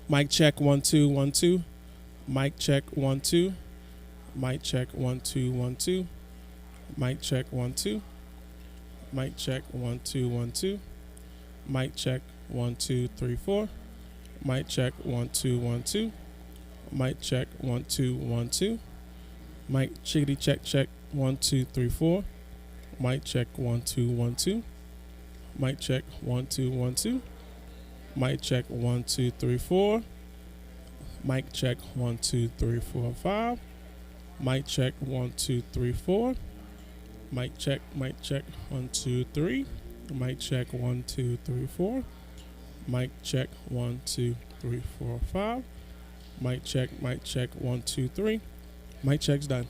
Mic check 1 2 1 2. Mic check 1 2. Mic check 1 2 1 2. Mic check 1 2. Mic check 1 2 1 2. Mic check 1 2 3 4. Mic check 1 2 1 2. Mic check 1 2 1 2. Mic chickity check check 1 2 3 4. Mic check 1 2 1 2. Mic check 1 2 1 2. Mic check 1 2 3 4. Mic check 1 2 3 4 5. Mic check 1 2 3 4. Mic check 1 2 3. Mic check 1 2 3 4. Mic check 1 2 3 4 5. Mic check 1 2 3. Mic check's done.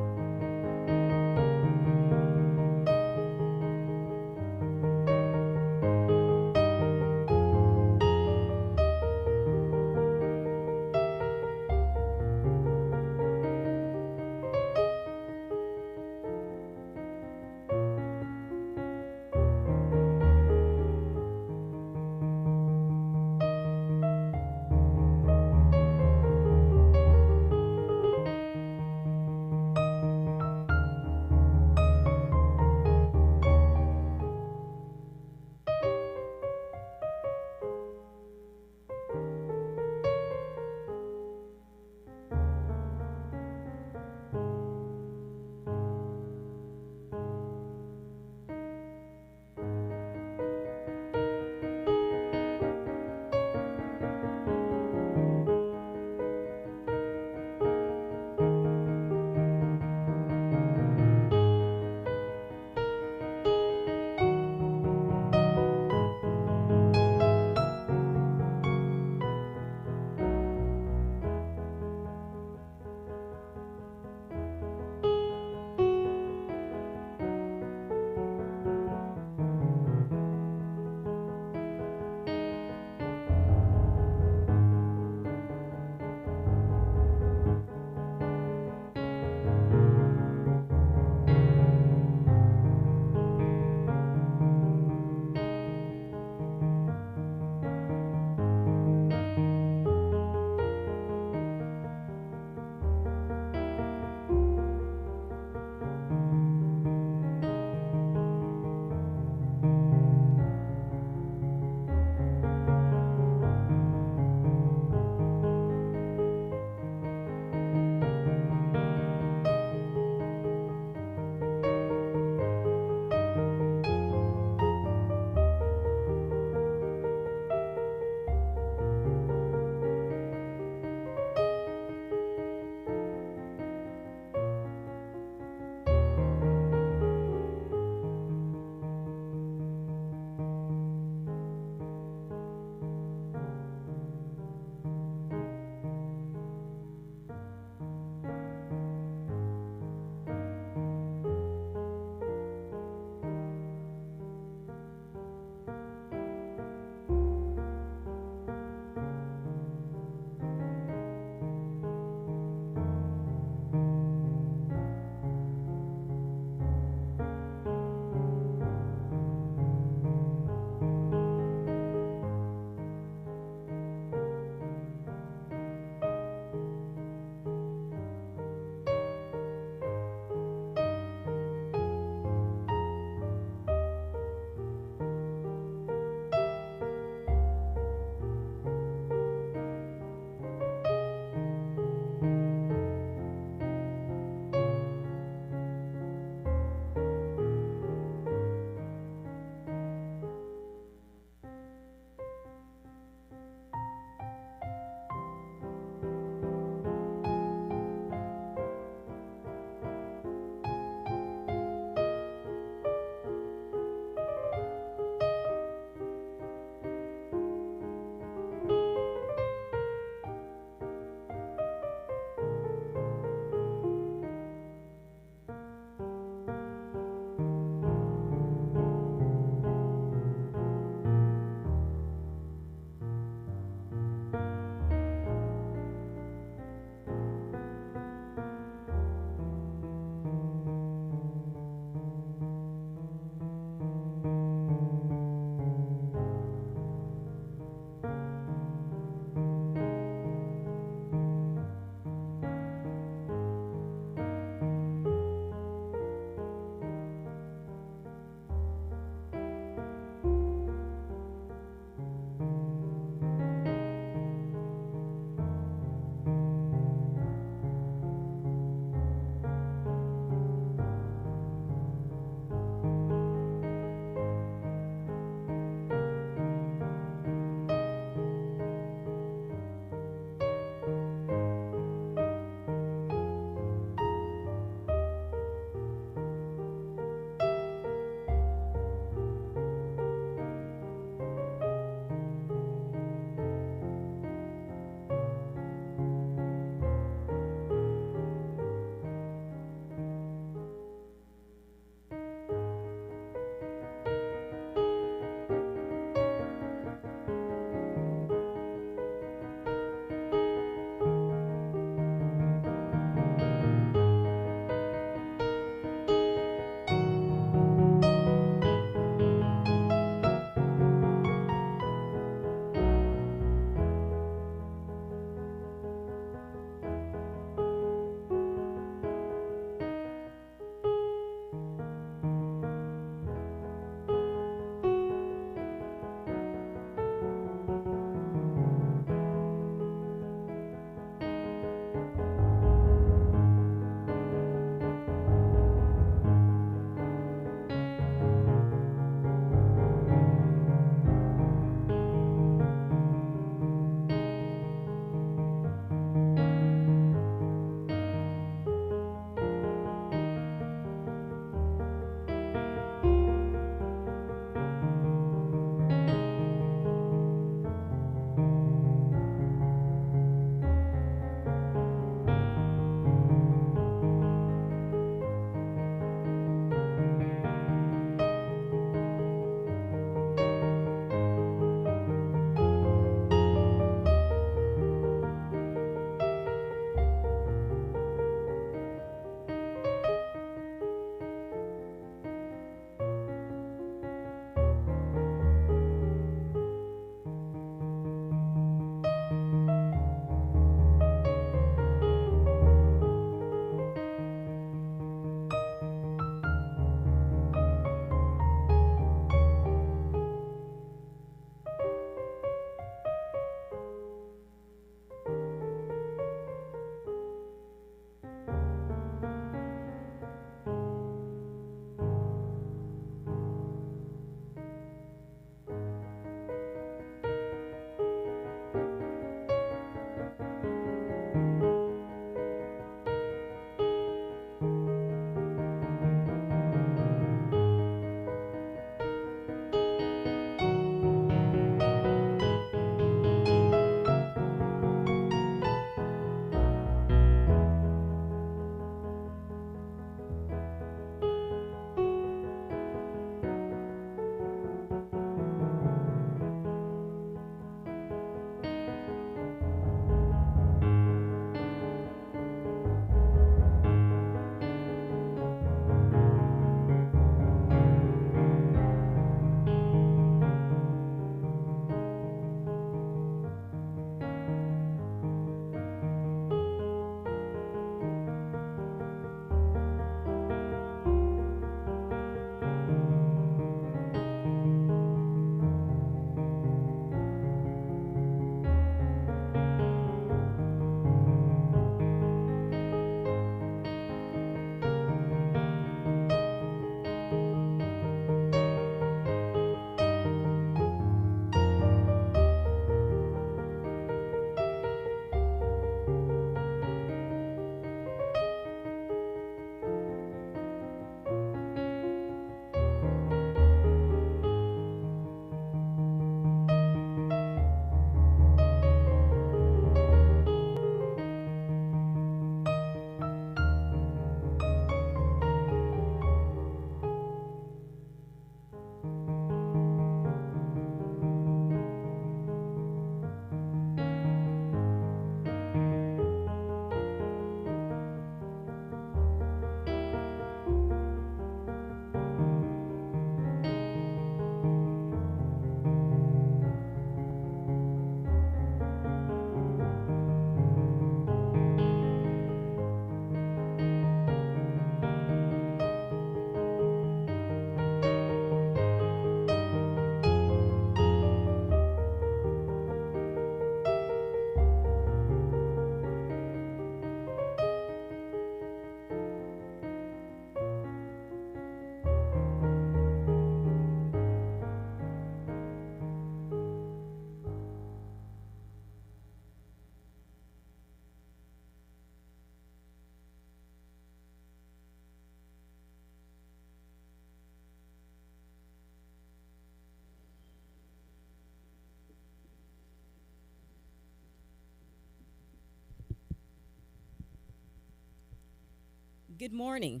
Good morning.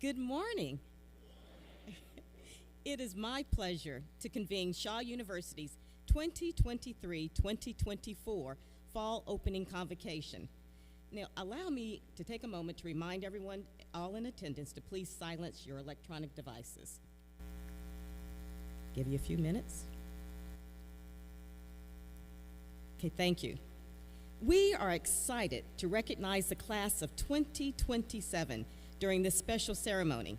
Good morning. It is my pleasure to convene Shaw University's 2023-2024 Fall Opening Convocation. Now, allow me to take a moment to remind everyone, all in attendance, to please silence your electronic devices. Give you a few minutes. Okay, thank you. We are excited to recognize the class of 2027 during this special ceremony.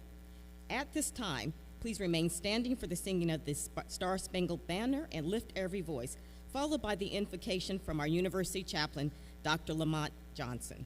At this time, please remain standing for the singing of the Star-Spangled Banner and lift every voice, followed by the invocation from our university chaplain, Dr. Lamont Johnson.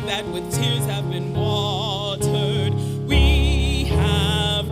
That with tears have been watered. We have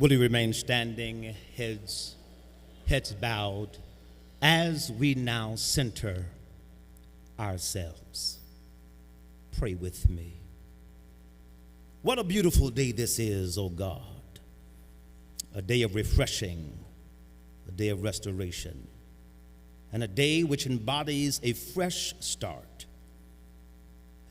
Will you remain standing, heads bowed, as we now center ourselves? Pray with me. What a beautiful day this is, oh God. A day of refreshing, a day of restoration, and a day which embodies a fresh start.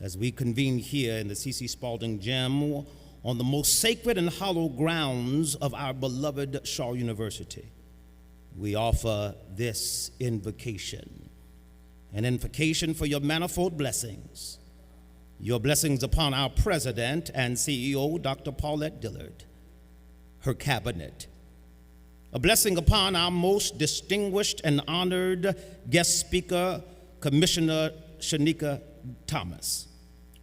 As we convene here in the C.C. Spalding Gym on the most sacred and hallowed grounds of our beloved Shaw University, we offer this invocation, an invocation for your manifold blessings, your blessings upon our president and CEO, Dr. Paulette Dillard, her cabinet, a blessing upon our most distinguished and honored guest speaker, Commissioner Shanika Thomas,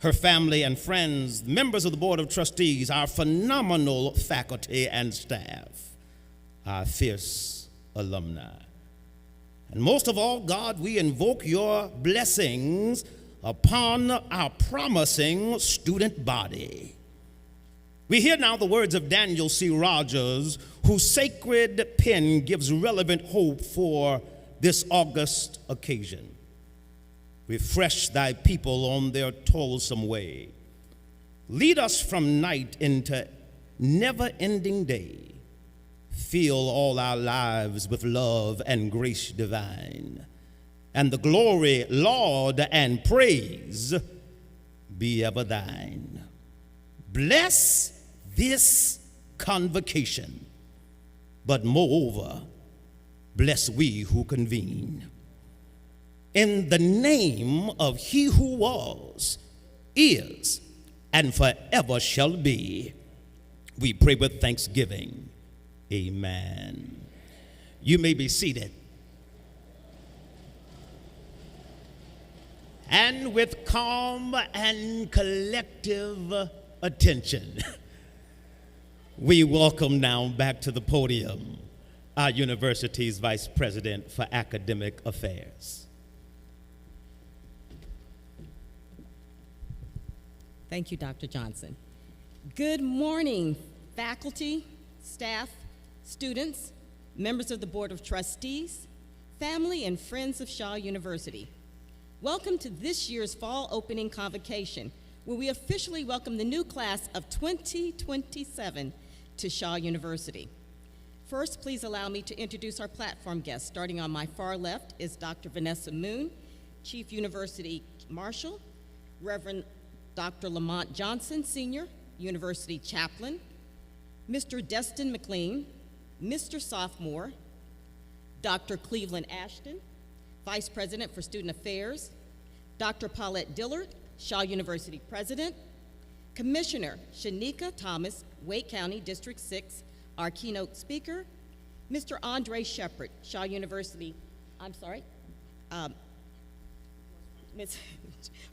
her family and friends, members of the Board of Trustees, our phenomenal faculty and staff, our fierce alumni. And most of all, God, we invoke your blessings upon our promising student body. We hear now the words of Daniel C. Rogers, whose sacred pen gives relevant hope for this august occasion. Refresh thy people on their toilsome way. Lead us from night into never-ending day. Fill all our lives with love and grace divine. And the glory, laud, and praise be ever thine. Bless this convocation, but moreover, bless we who convene. In the name of he who was, is, and forever shall be, we pray with thanksgiving. Amen. You may be seated. And with calm and collective attention, we welcome now back to the podium our university's Vice President for Academic Affairs. Thank you, Dr. Johnson. Good morning, faculty, staff, students, members of the Board of Trustees, family, and friends of Shaw University. Welcome to this year's fall opening convocation, where we officially welcome the new class of 2027 to Shaw University. First, please allow me to introduce our platform guests. Starting on my far left is Dr. Vanessa Moon, Chief University Marshal, Reverend Dr. Lamont Johnson, Senior, University Chaplain, Mr. Destin McLean, Mr. Sophomore, Dr. Cleveland Ashton, Vice President for Student Affairs, Dr. Paulette Dillard, Shaw University President, Commissioner Shanika Thomas, Wake County District 6, our keynote speaker, Mr. Andre Shepard, Shaw University,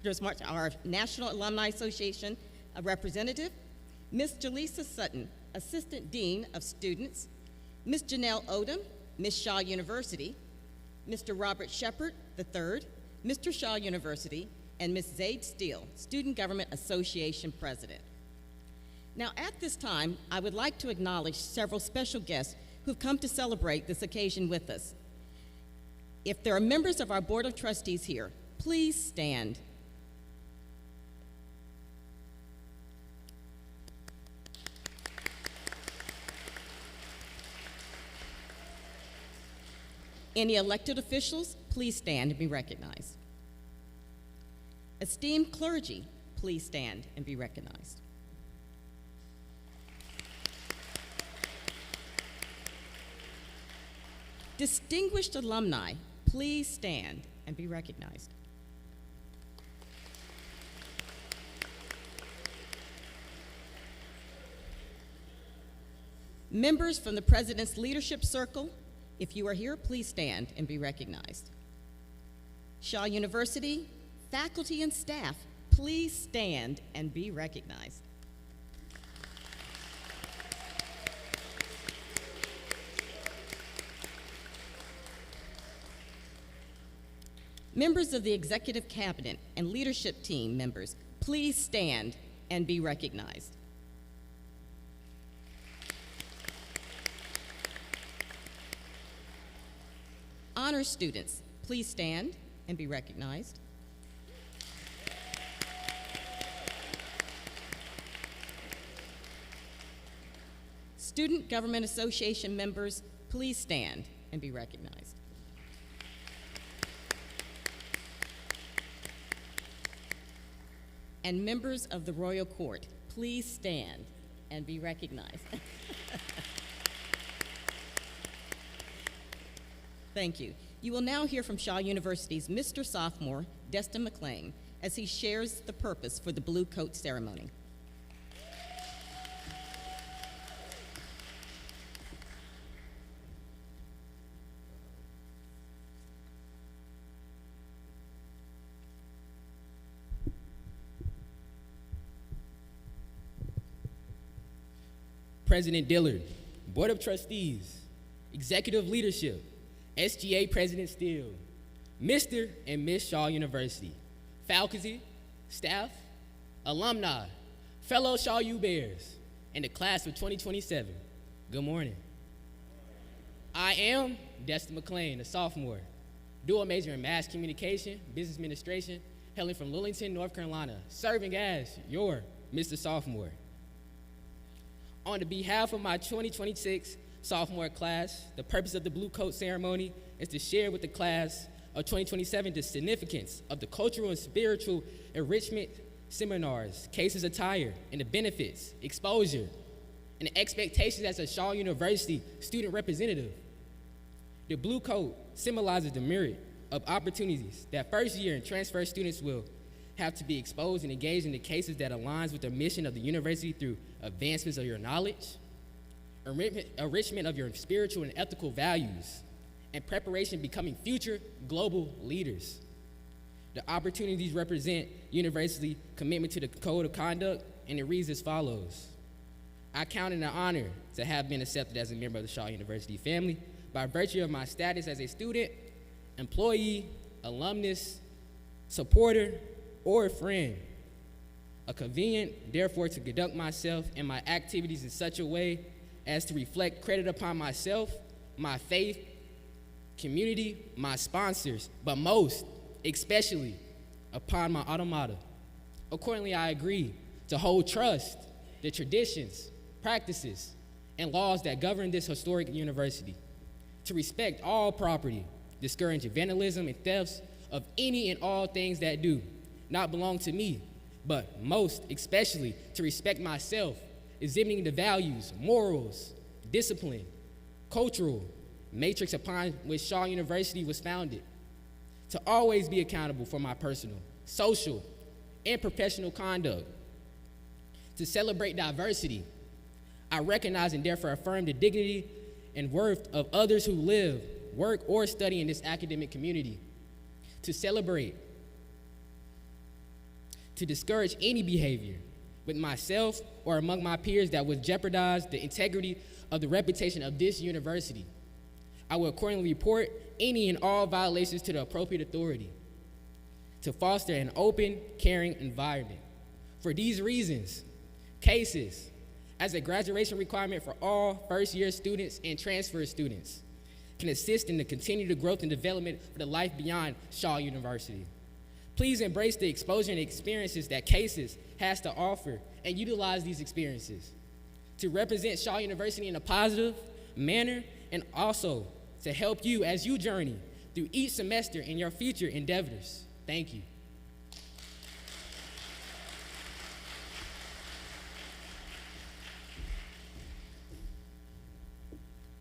Ms. March, our National Alumni Association representative, Ms. Jaleesa Sutton, Assistant Dean of Students, Ms. Janelle Odom, Ms. Shaw University, Mr. Robert Shepard III, Mr. Shaw University, and Ms. Zaid Steele, Student Government Association President. Now, at this time, I would like to acknowledge several special guests who've come to celebrate this occasion with us. If there are members of our Board of Trustees here, please stand. Any elected officials, please stand and be recognized. Esteemed clergy, please stand and be recognized. Distinguished alumni, please stand and be recognized. Members from the President's Leadership Circle, if you are here, please stand and be recognized. Shaw University, faculty and staff, please stand and be recognized. Members of the Executive Cabinet and Leadership Team members, please stand and be recognized. Honor students, please stand and be recognized. Student Government Association members, please stand and be recognized. And members of the Royal Court, please stand and be recognized. Thank you. You will now hear from Shaw University's Mr. Sophomore, Destin McLean, as he shares the purpose for the Blue Coat ceremony. President Dillard, Board of Trustees, Executive Leadership, SGA President Steele, Mr. and Miss Shaw University, faculty, staff, alumni, fellow Shaw U Bears, and the class of 2027. Good morning. I am Destin McLean, a sophomore, dual major in mass communication, business administration, hailing from Lillington, North Carolina, serving as your Mr. Sophomore. On the behalf of my 2026 sophomore class, the purpose of the Blue Coat ceremony is to share with the class of 2027 the significance of the cultural and spiritual enrichment seminars, cases attire, and the benefits, exposure, and the expectations as a Shaw University student representative. The Blue Coat symbolizes the myriad of opportunities that first-year and transfer students will have to be exposed and engaged in the cases that aligns with the mission of the university through advancements of your knowledge, enrichment of your spiritual and ethical values, and preparation becoming future global leaders. The opportunities represent university commitment to the code of conduct, and it reads as follows. I count it an honor to have been accepted as a member of the Shaw University family by virtue of my status as a student, employee, alumnus, supporter, or a friend. A convenient, therefore, to conduct myself and my activities in such a way as to reflect credit upon myself, my faith, community, my sponsors, but most especially upon my alma mater. Accordingly, I agree to hold trust the traditions, practices, and laws that govern this historic university, to respect all property, discourage vandalism and thefts of any and all things that do not belong to me, but most especially to respect myself, exhibiting the values, morals, discipline, cultural matrix upon which Shaw University was founded, to always be accountable for my personal, social, and professional conduct, to celebrate diversity. I recognize and therefore affirm the dignity and worth of others who live, work, or study in this academic community, to celebrate, to discourage any behavior with myself or among my peers that would jeopardize the integrity of the reputation of this university. I will accordingly report any and all violations to the appropriate authority, to foster an open, caring environment. For these reasons, cases as a graduation requirement for all first-year students and transfer students can assist in the continued growth and development of the life beyond Shaw University. Please embrace the exposure and experiences that cases has to offer and utilize these experiences to represent Shaw University in a positive manner and also to help you as you journey through each semester in your future endeavors. Thank you.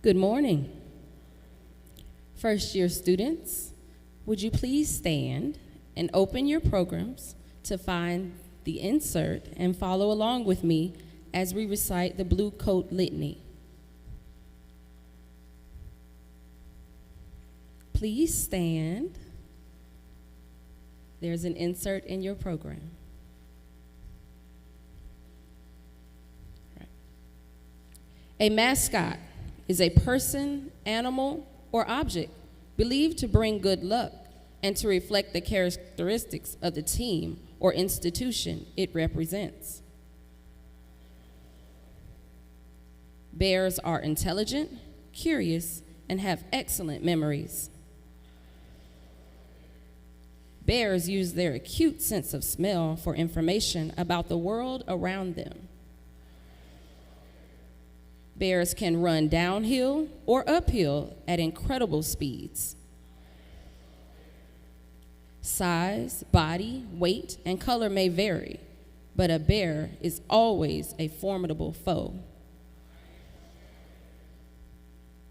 Good morning. First-year students, would you please stand and open your programs to find the insert and follow along with me as we recite the Blue Coat Litany. Please stand. There's an insert in your program. Right. A mascot is a person, animal, or object believed to bring good luck and to reflect the characteristics of the team or institution it represents. Bears are intelligent, curious, and have excellent memories. Bears use their acute sense of smell for information about the world around them. Bears can run downhill or uphill at incredible speeds. Size, body, weight, and color may vary, but a bear is always a formidable foe.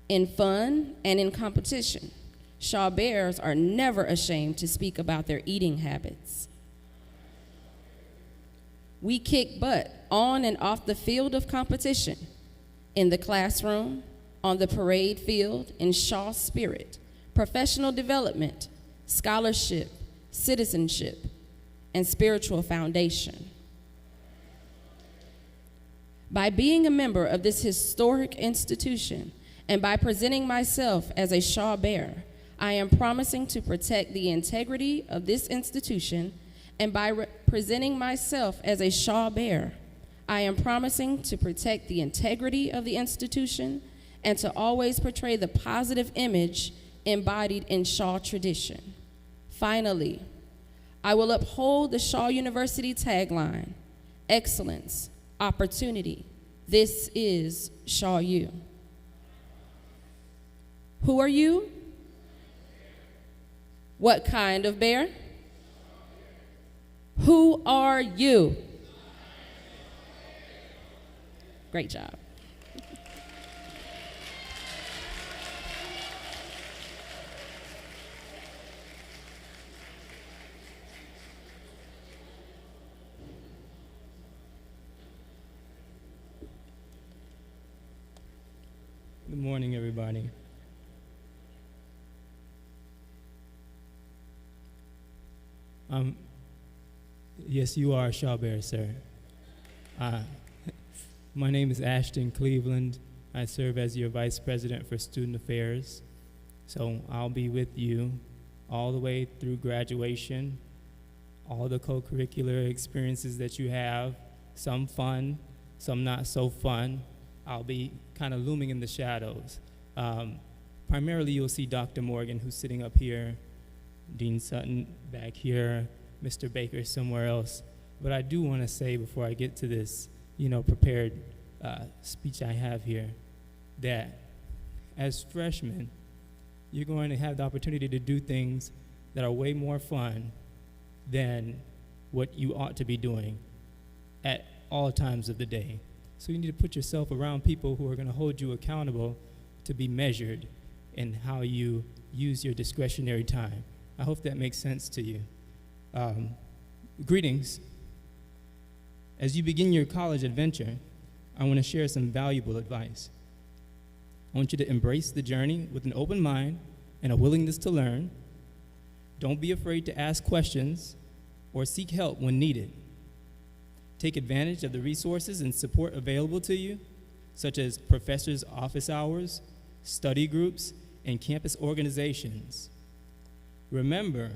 In fun and in competition, Shaw Bears are never ashamed to speak about their eating habits. We kick butt on and off the field of competition, in the classroom, on the parade field, in Shaw spirit, professional development, scholarship, citizenship, and spiritual foundation. By being a member of this historic institution and by presenting myself as a Shaw Bear, I am promising to protect the integrity of this institution, and by presenting myself as a Shaw Bear, I am promising to protect the integrity of the institution and to always portray the positive image embodied in Shaw tradition. Finally, I will uphold the Shaw University tagline, excellence, opportunity. This is Shaw U. Who are you? What kind of bear? Who are you? Great job. Good morning, everybody. Yes, you are a Shaw Bear, sir. My name is Ashton Cleveland. I serve as your Vice President for Student Affairs. So I'll be with you all the way through graduation, all the co-curricular experiences that you have, some fun, some not so fun. I'll be kind of looming in the shadows. Primarily, you'll see Dr. Morgan, who's sitting up here, Dean Sutton back here, Mr. Baker somewhere else. But I do want to say before I get to this, prepared speech I have here, that as freshmen, you're going to have the opportunity to do things that are way more fun than what you ought to be doing at all times of the day. So you need to put yourself around people who are going to hold you accountable to be measured in how you use your discretionary time. I hope that makes sense to you. Greetings. As you begin your college adventure, I want to share some valuable advice. I want you to embrace the journey with an open mind and a willingness to learn. Don't be afraid to ask questions or seek help when needed. Take advantage of the resources and support available to you, such as professors' office hours, study groups, and campus organizations. Remember,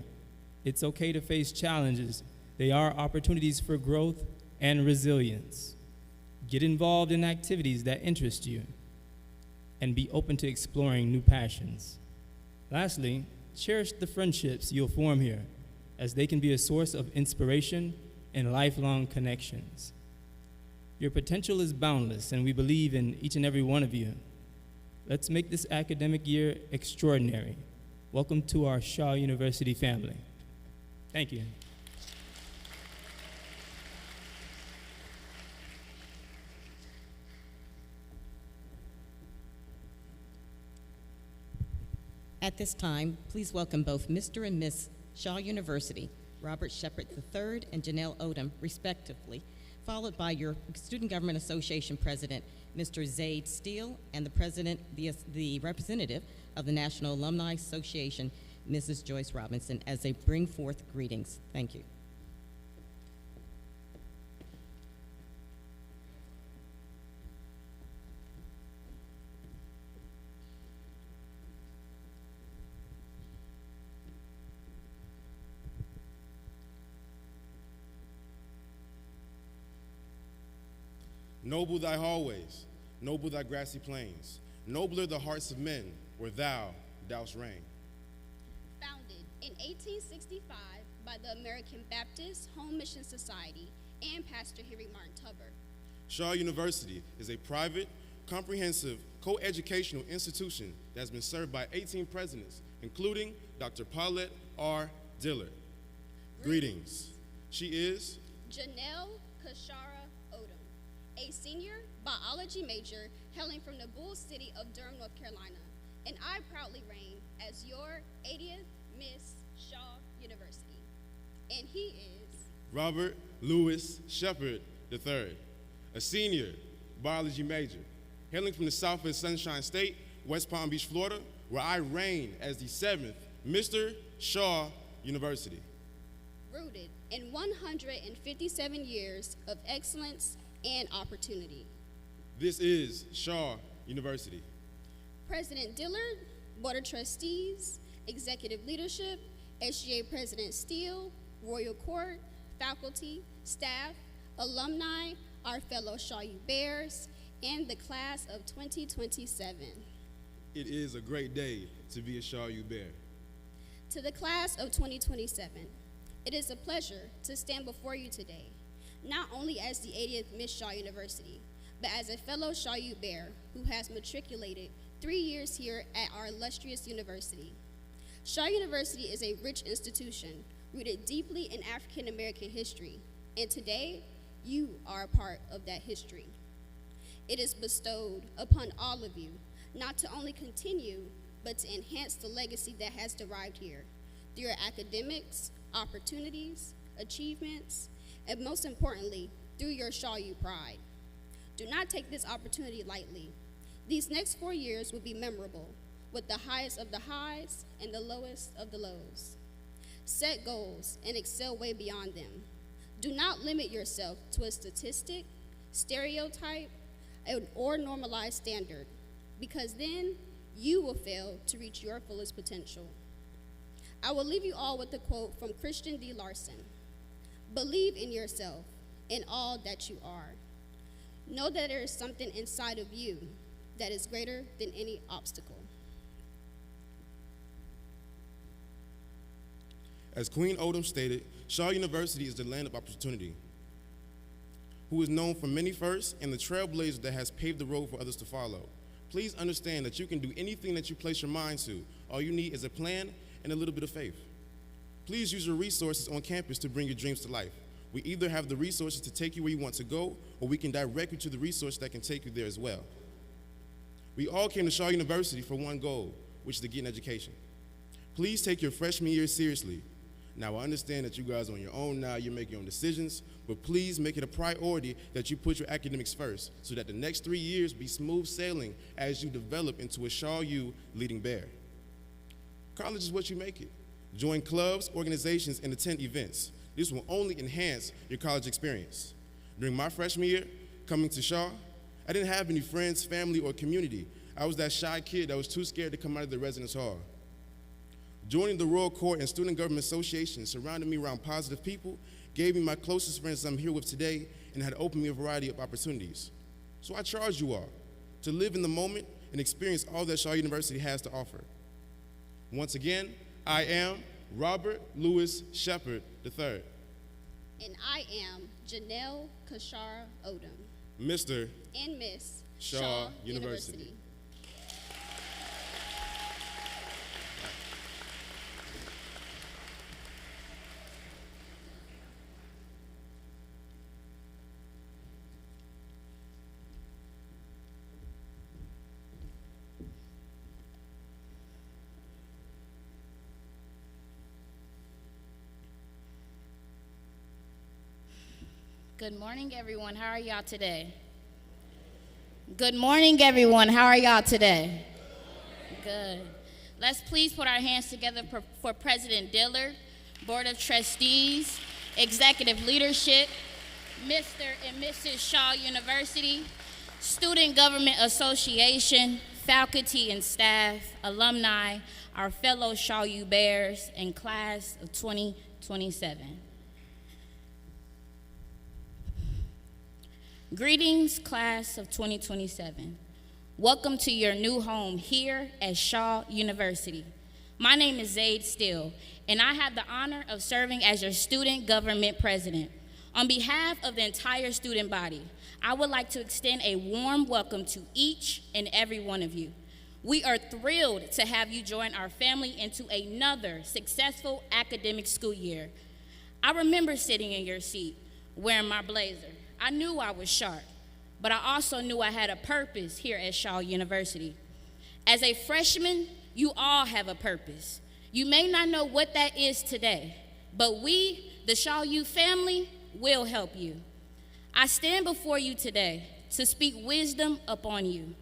it's okay to face challenges. They are opportunities for growth and resilience. Get involved in activities that interest you, and be open to exploring new passions. Lastly, cherish the friendships you'll form here, as they can be a source of inspiration and lifelong connections. Your potential is boundless, and we believe in each and every one of you. Let's make this academic year extraordinary. Welcome to our Shaw University family. Thank you. At this time, please welcome both Mr. and Miss Shaw University, Robert Shepard III and Janelle Odom, respectively, followed by your Student Government Association President, Mr. Zaid Steele, and the representative of the National Alumni Association, Mrs. Joyce Robinson, as they bring forth greetings. Thank you. Noble thy hallways, noble thy grassy plains, nobler the hearts of men, where thou dost reign. Founded in 1865 by the American Baptist Home Mission Society and Pastor Henry Martin Tubber. Shaw University is a private, comprehensive, co-educational institution that has been served by 18 presidents, including Dr. Paulette R. Dillard. Greetings. She is Janelle Kashara Odom, a senior biology major hailing from the Bull City of Durham, North Carolina, and I proudly reign as your 80th Miss Shaw University. And he is Robert Louis Shepard III, a senior biology major hailing from the Southwest Sunshine State, West Palm Beach, Florida, where I reign as the 7th Mr. Shaw University. rooted in 157 years of excellence and opportunity. This is Shaw University. President Dillard, Board of Trustees, Executive Leadership, SGA President Steele, Royal Court, faculty, staff, alumni, our fellow Shaw U Bears, and the class of 2027. It is a great day to be a Shaw U Bear. To the class of 2027, it is a pleasure to stand before you today, not only as the 80th Miss Shaw University, but as a fellow Shaw U Bear who has matriculated 3 years here at our illustrious university. Shaw University is a rich institution rooted deeply in African American history, and today, you are a part of that history. It is bestowed upon all of you, not to only continue, but to enhance the legacy that has derived here through your academics, opportunities, achievements, and most importantly, through your Shaw U pride. Do not take this opportunity lightly. These next 4 years will be memorable, with the highest of the highs and the lowest of the lows. Set goals and excel way beyond them. Do not limit yourself to a statistic, stereotype, or normalized standard, because then you will fail to reach your fullest potential. I will leave you all with a quote from Christian D. Larson. Believe in yourself in all that you are. Know that there is something inside of you that is greater than any obstacle. As Queen Odom stated, Shaw University is the land of opportunity, who is known for many firsts and the trailblazer that has paved the road for others to follow. Please understand that you can do anything that you place your mind to. All you need is a plan and a little bit of faith. Please use your resources on campus to bring your dreams to life. We either have the resources to take you where you want to go, or we can direct you to the resource that can take you there as well. We all came to Shaw University for one goal, which is to get an education. Please take your freshman year seriously. Now, I understand that you guys are on your own now, you're making your own decisions, but please make it a priority that you put your academics first so that the next 3 years be smooth sailing as you develop into a Shaw U leading bear. College is what you make it. Join clubs, organizations, and attend events. This will only enhance your college experience. During my freshman year, coming to Shaw, I didn't have any friends, family, or community. I was that shy kid that was too scared to come out of the residence hall. Joining the Royal Court and Student Government Association surrounded me around positive people, gave me my closest friends I'm here with today, and had opened me a variety of opportunities. So I charge you all to live in the moment and experience all that Shaw University has to offer. Once again, I am Robert Louis Shepard III. And I am Janelle Kashara Odom, Mr. and Miss Shaw University. Good morning, everyone. How are y'all today? Good morning, everyone. How are y'all today? Good. Let's please put our hands together for President Dillard, Board of Trustees, Executive Leadership, Mr. and Mrs. Shaw University, Student Government Association, faculty and staff, alumni, our fellow Shaw U Bears, and class of 2027. Greetings, class of 2027. Welcome to your new home here at Shaw University. My name is Zaid Steele, and I have the honor of serving as your student government president. On behalf of the entire student body, I would like to extend a warm welcome to each and every one of you. We are thrilled to have you join our family into another successful academic school year. I remember sitting in your seat, wearing my blazer. I knew I was sharp, but I also knew I had a purpose here at Shaw University. As a freshman, you all have a purpose. You may not know what that is today, but we, the Shaw U family, will help you. I stand before you today to speak wisdom upon you.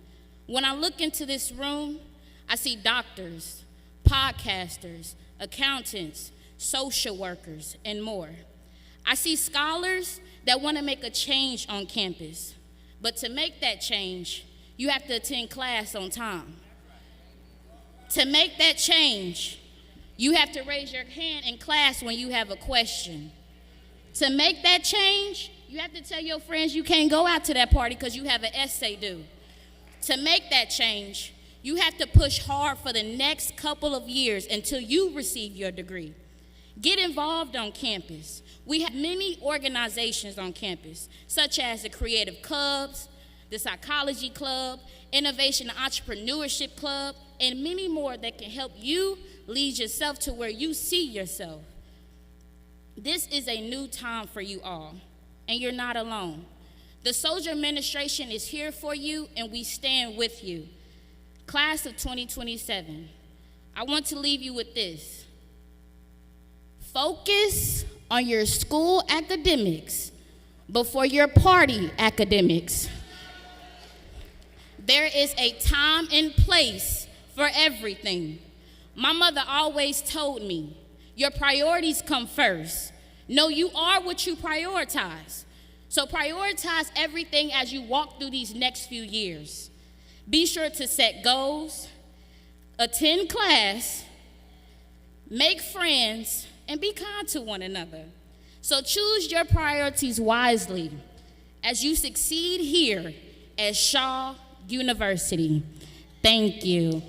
When I look into this room, I see doctors, podcasters, accountants, social workers, and more. I see scholars that want to make a change on campus. But to make that change, you have to attend class on time. To make that change, you have to raise your hand in class when you have a question. To make that change, you have to tell your friends you can't go out to that party because you have an essay due. To make that change, you have to push hard for the next couple of years until you receive your degree. Get involved on campus. We have many organizations on campus, such as the Creative Clubs, the Psychology Club, Innovation and Entrepreneurship Club, and many more that can help you lead yourself to where you see yourself. This is a new time for you all, and you're not alone. The Soldier Administration is here for you, and we stand with you. Class of 2027, I want to leave you with this. Focus on your school academics before your party academics. There is a time and place for everything. My mother always told me, your priorities come first. No, you are what you prioritize. So prioritize everything as you walk through these next few years. Be sure to set goals, attend class, make friends, and be kind to one another. So choose your priorities wisely as you succeed here at Shaw University. Thank you.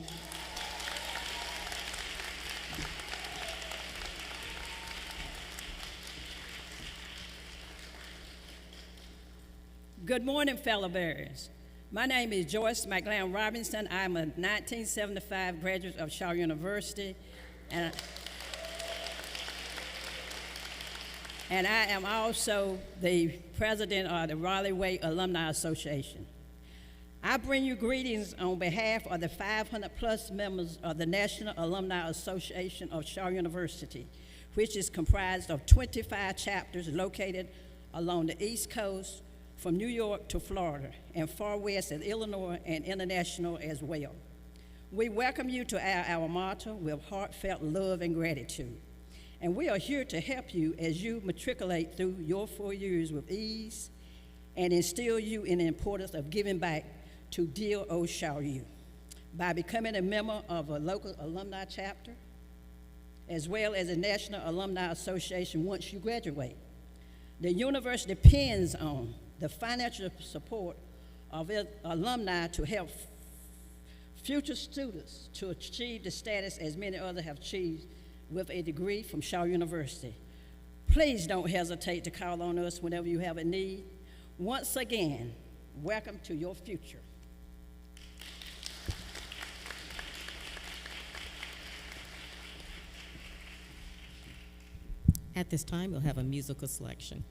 Good morning, fellow bearers. My name is Joyce McLean Robinson. I'm a 1975 graduate of Shaw University, and I am also the president of the Raleigh Way Alumni Association. I bring you greetings on behalf of the 500 plus members of the National Alumni Association of Shaw University, which is comprised of 25 chapters located along the East Coast, from New York to Florida, and far west in Illinois and international as well. We welcome you to our alma mater with heartfelt love and gratitude. And we are here to help you as you matriculate through your 4 years with ease and instill you in the importance of giving back to dear old Shaw U by becoming a member of a local alumni chapter, as well as a National Alumni Association once you graduate. The university depends on the financial support of alumni to help future students to achieve the status as many others have achieved with a degree from Shaw University. Please don't hesitate to call on us whenever you have a need. Once again, welcome to your future. At this time, we'll have a musical selection.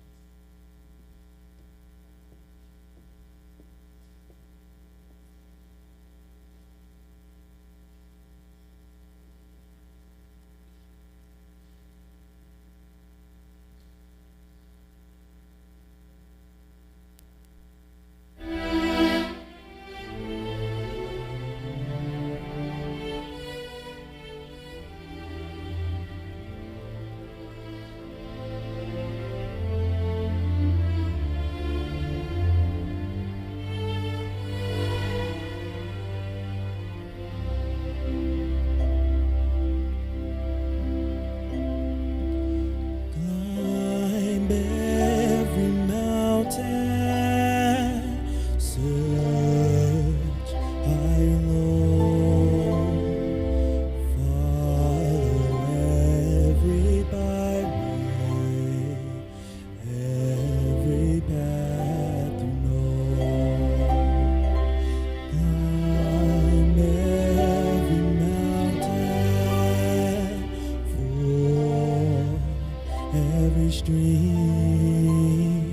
stream,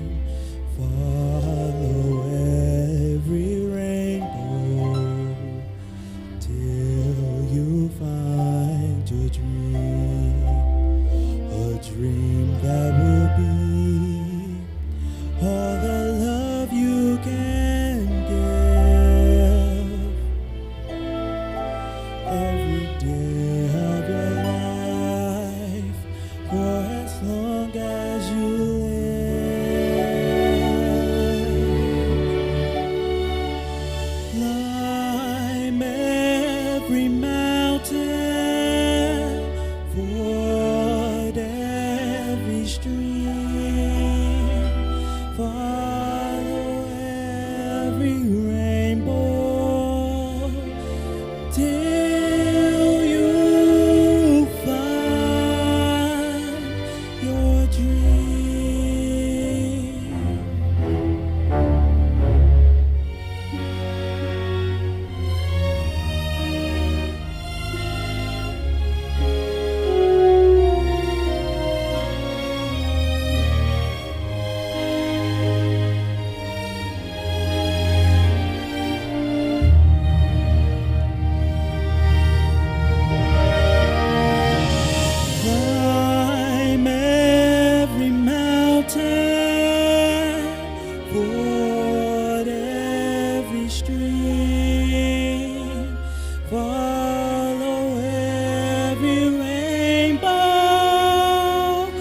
follow every rainbow till you find your dream, a dream that will be all the love you can give every day of your life for as long as you live. Climb every mountain, ford every stream, follow every rainbow till you find your dream. Climb every mountain, ford every stream, follow every rainbow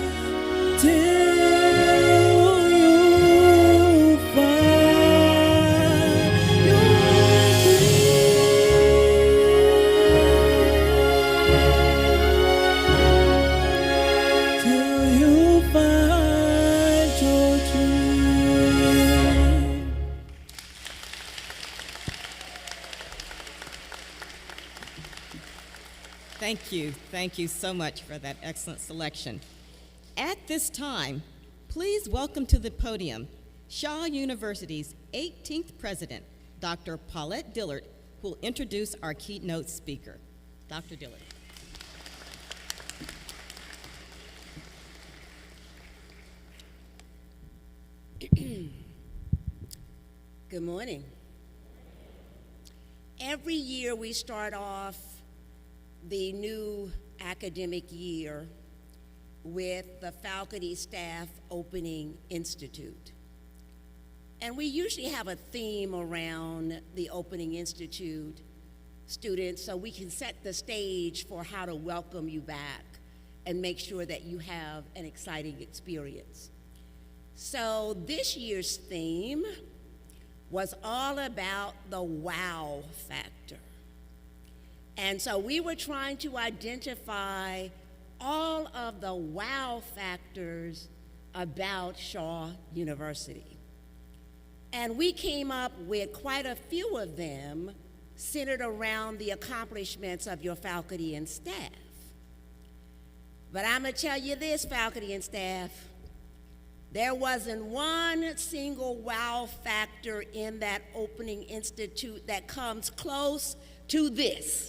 till you find your dream. Till you find your dream. Thank you so much for that excellent selection. At this time, please welcome to the podium Shaw University's 18th president, Dr. Paulette Dillard, who will introduce our keynote speaker. Dr. Dillard. Good morning. Every year we start off the new academic year with the Faculty Staff Opening Institute. And we usually have a theme around the Opening Institute students so we can set the stage for how to welcome you back and make sure that you have an exciting experience. So this year's theme was all about the wow factor. And so we were trying to identify all of the wow factors about Shaw University. And we came up with quite a few of them centered around the accomplishments of your faculty and staff. But I'm gonna tell you this, faculty and staff, there wasn't one single wow factor in that Opening Institute that comes close to this.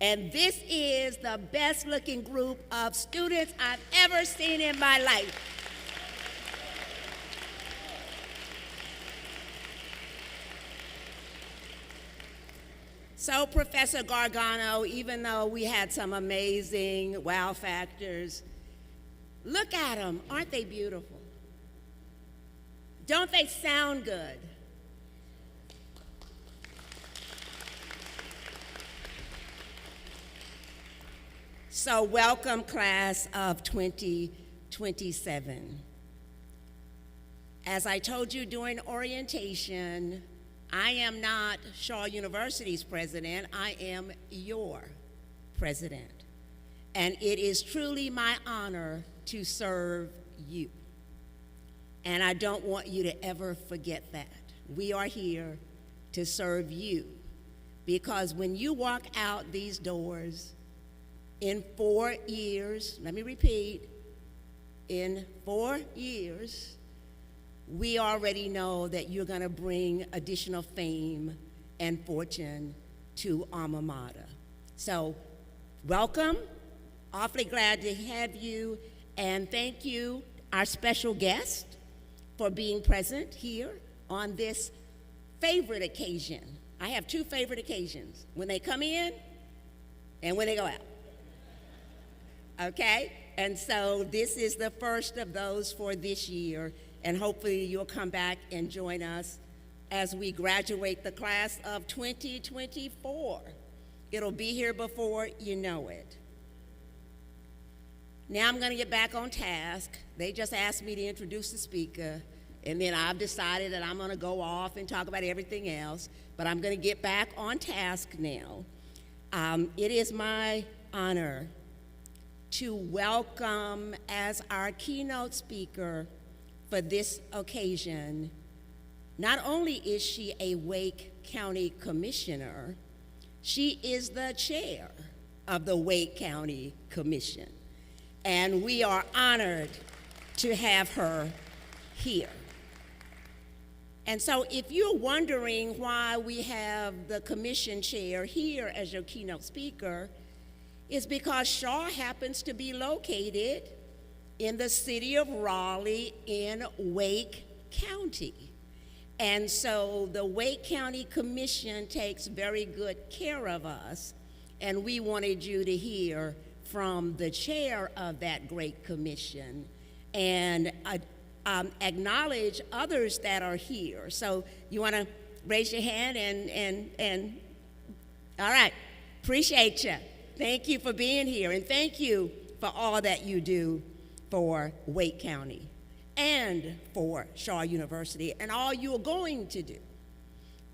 And this is the best looking group of students I've ever seen in my life. So, Professor Gargano, even though we had some amazing wow factors, look at them, aren't they beautiful? Don't they sound good? So welcome, class of 2027. As I told you during orientation, I am not Shaw University's president, I am your president. And it is truly my honor to serve you. And I don't want you to ever forget that. We are here to serve you. Because when you walk out these doors, in 4 years, let me repeat, in 4 years, we already know that you're gonna bring additional fame and fortune to Alma Mater. So, welcome, awfully glad to have you, and thank you. our special guest for being present here on this favorite occasion. I have two favorite occasions, when they come in and when they go out. Okay? And so this is the first of those for this year, and hopefully you'll come back and join us as we graduate the class of 2024. It'll be here before you know it. Now I'm going to get back on task. They just asked me to introduce the speaker, and then I've decided that I'm going to go off and talk about everything else, but I'm going to get back on task now. It is my honor to welcome as our keynote speaker for this occasion. Not only is she a Wake County Commissioner, she is the chair of the Wake County Commission. And we are honored to have her here. And so if you're wondering why we have the commission chair here as your keynote speaker, it's because Shaw happens to be located in the city of Raleigh in Wake County. And so the Wake County Commission takes very good care of us, and we wanted you to hear from the chair of that great commission and acknowledge others that are here. So you want to raise your hand and all right, appreciate you. Thank you for being here, and thank you for all that you do for Wake County and for Shaw University, and all you are going to do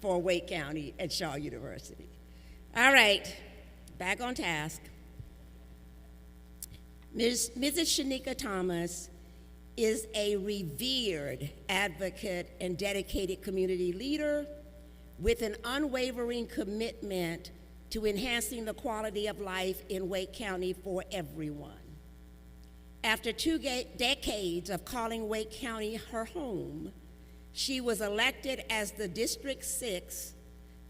for Wake County and Shaw University. All right, back on task. Mrs. Shanika Thomas is a revered advocate and dedicated community leader with an unwavering commitment to enhancing the quality of life in Wake County for everyone. After 2 decades of calling Wake County her home, she was elected as the District 6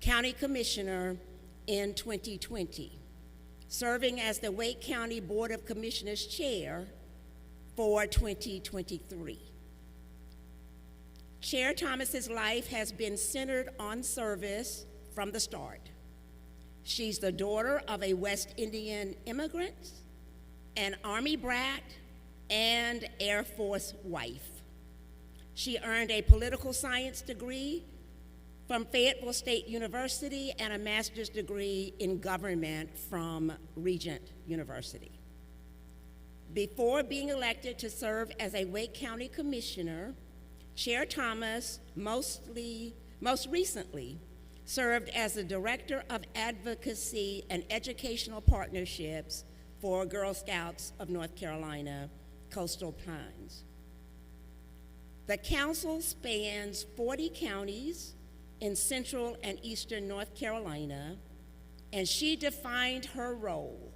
County Commissioner in 2020, serving as the Wake County Board of Commissioners Chair for 2023. Chair Thomas's life has been centered on service from the start. She's the daughter of a West Indian immigrant, an Army brat, and Air Force wife. She earned a political science degree from Fayetteville State University and a master's degree in government from Regent University. Before being elected to serve as a Wake County Commissioner, Chair Thomas most recently served as the Director of Advocacy and Educational Partnerships for Girl Scouts of North Carolina, Coastal Pines. The council spans 40 counties in central and eastern North Carolina, and she defined her role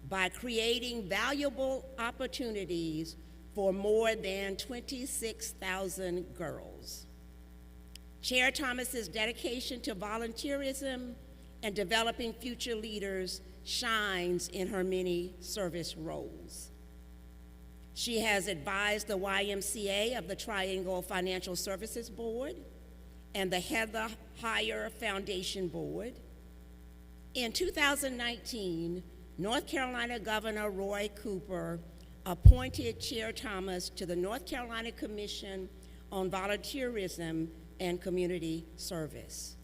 by creating valuable opportunities for more than 26,000 girls. Chair Thomas's dedication to volunteerism and developing future leaders shines in her many service roles. She has advised the YMCA of the Triangle Financial Services Board and the Heather Heyer Foundation Board. In 2019, North Carolina Governor Roy Cooper appointed Chair Thomas to the North Carolina Commission on Volunteerism and Community Service.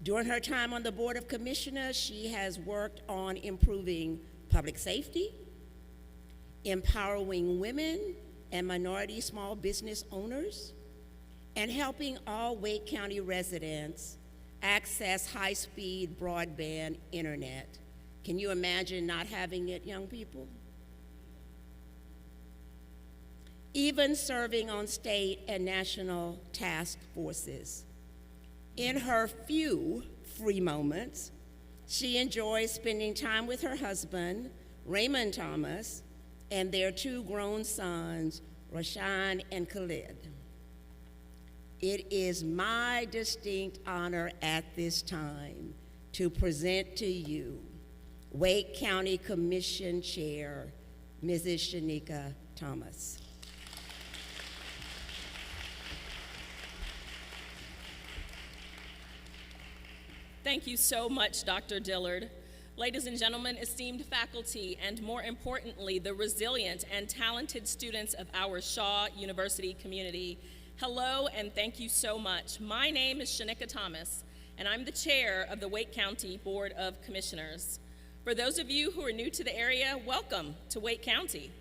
During her time on the Board of Commissioners, she has worked on improving public safety, empowering women and minority small business owners, and helping all Wake County residents access high-speed broadband internet. Can you imagine not having it, young people? Even serving on state and national task forces. In her few free moments, she enjoys spending time with her husband, Raymond Thomas, and their 2 grown sons, Rashawn and Khalid. It is my distinct honor at this time to present to you Wake County Commission Chair, Mrs. Shanika Thomas. Thank you so much, Dr. Dillard. Ladies and gentlemen, esteemed faculty, and more importantly, the resilient and talented students of our Shaw University community, hello and thank you so much. My name is Shanika Thomas, and I'm the chair of the Wake County Board of Commissioners. For those of you who are new to the area, welcome to Wake County.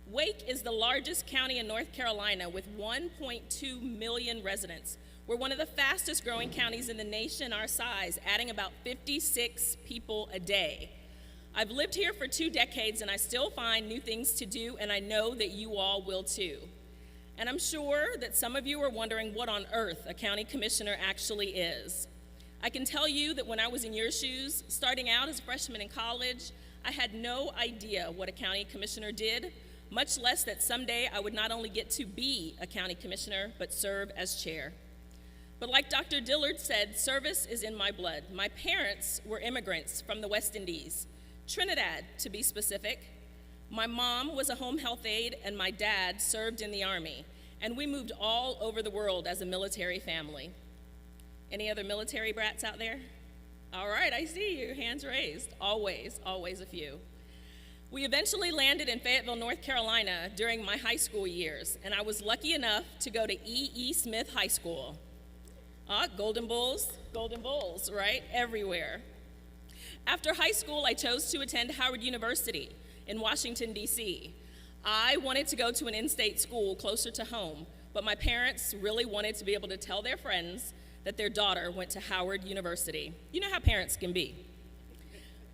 Wake is the largest county in North Carolina with 1.2 million residents. We're one of the fastest growing counties in the nation our size, adding about 56 people a day. I've lived here for 2 decades and I still find new things to do, and I know that you all will too. And I'm sure that some of you are wondering what on earth a county commissioner actually is. I can tell you that when I was in your shoes, starting out as a freshman in college, I had no idea what a county commissioner did, much less that someday I would not only get to be a county commissioner, but serve as chair. But like Dr. Dillard said, service is in my blood. My parents were immigrants from the West Indies, Trinidad to be specific. My mom was a home health aide and my dad served in the Army, and we moved all over the world as a military family. Any other military brats out there? All right, I see you, hands raised. Always, always a few. We eventually landed in Fayetteville, North Carolina during my high school years, and I was lucky enough to go to E.E. Smith High School. Golden Bulls, right? Everywhere. After high school, I chose to attend Howard University in Washington, D.C. I wanted to go to an in-state school closer to home, but my parents really wanted to be able to tell their friends that their daughter went to Howard University. You know how parents can be.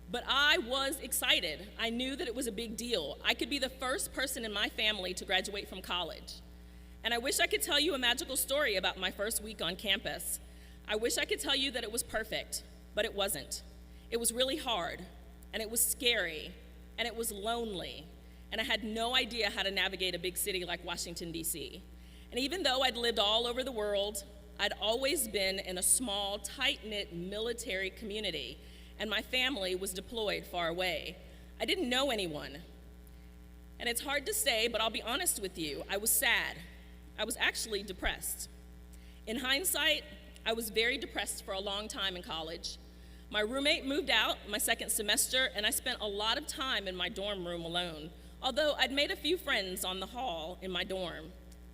But I was excited. I knew that it was a big deal. I could be the first person in my family to graduate from college. And I wish I could tell you a magical story about my first week on campus. I wish I could tell you that it was perfect, but it wasn't. It was really hard, and it was scary, and it was lonely, and I had no idea how to navigate a big city like Washington, D.C. And even though I'd lived all over the world, I'd always been in a small, tight-knit military community, and my family was deployed far away. I didn't know anyone. And it's hard to say, but I'll be honest with you, I was sad. I was actually depressed. In hindsight, I was very depressed for a long time in college. My roommate moved out my second semester, and I spent a lot of time in my dorm room alone, although I'd made a few friends on the hall in my dorm.